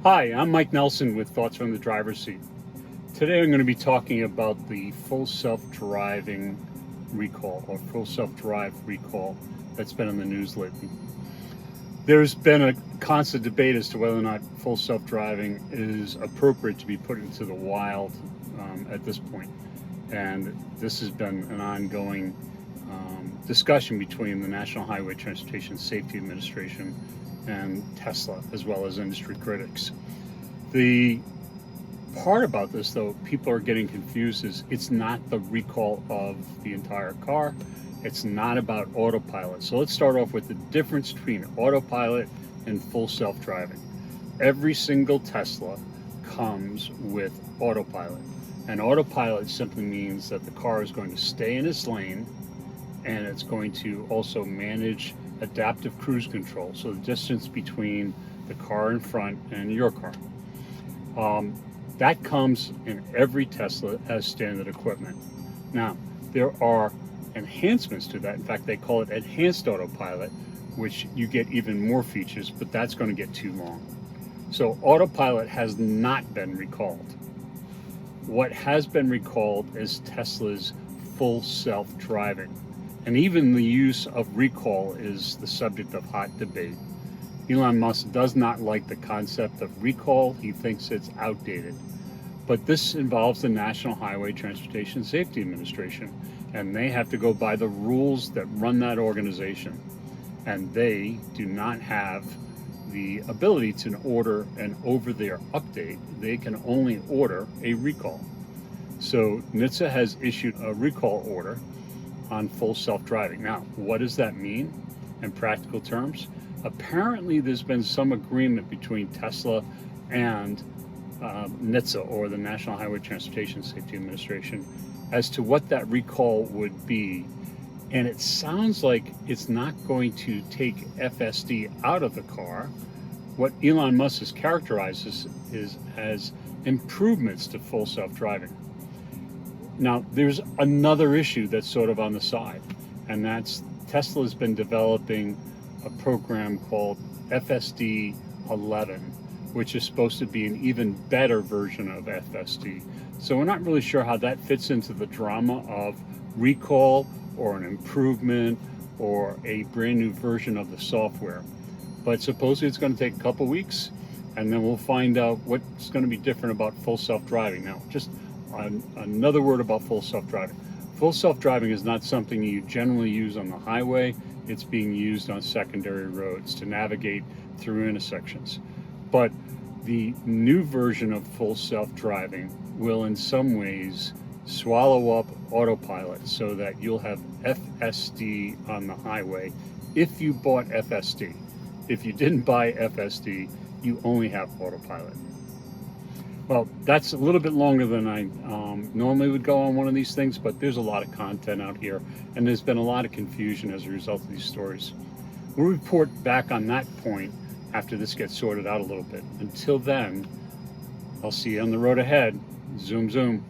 Hi, I'm Mike Nelson with Thoughts from the Driver's Seat. Today I'm going to be talking about the full self-driving recall or full self-drive recall that's been in the news lately. There's been a constant debate as to whether or not full self-driving is appropriate to be put into the wild at this point. And this has been an ongoing discussion between the National Highway Transportation Safety Administration and Tesla, as well as industry critics. The part about this, though, people are getting confused, is it's not the recall of the entire car. It's not about autopilot. So let's start off with the difference between autopilot and full self-driving. Every single Tesla comes with autopilot. And autopilot simply means that the car is going to stay in its lane, and it's going to also manage adaptive cruise control, so the distance between the car in front and your car. That comes in every Tesla as standard equipment. Now, there are enhancements to that. In fact, they call it enhanced autopilot, which you get even more features, but that's going to get too long. So autopilot has not been recalled. What has been recalled is Tesla's full self-driving. And even the use of recall is the subject of hot debate. Elon Musk does not like the concept of recall. He thinks it's outdated. But this involves the National Highway Transportation Safety Administration, and they have to go by the rules that run that organization. And they do not have the ability to order an over-the-air update. They can only order a recall. So NHTSA has issued a recall order on full self-driving. Now, what does that mean in practical terms? Apparently, there's been some agreement between Tesla and NHTSA, or the National Highway Transportation Safety Administration, as to what that recall would be. And it sounds like it's not going to take FSD out of the car. What Elon Musk has characterized is as improvements to full self-driving. Now, there's another issue that's sort of on the side, and that's Tesla's been developing a program called FSD 11, which is supposed to be an even better version of FSD. So we're not really sure how that fits into the drama of recall or an improvement or a brand new version of the software. But supposedly it's going to take a couple weeks, and then we'll find out what's going to be different about full self-driving. Now, just another word about full self-driving. Full self-driving is not something you generally use on the highway. It's being used on secondary roads to navigate through intersections. But the new version of full self-driving will in some ways swallow up autopilot so that you'll have FSD on the highway if you bought FSD. If you didn't buy FSD, you only have autopilot. Well, that's a little bit longer than I normally would go on one of these things, but there's a lot of content out here, and there's been a lot of confusion as a result of these stories. We'll report back on that point after this gets sorted out a little bit. Until then, I'll see you on the road ahead. Zoom, zoom.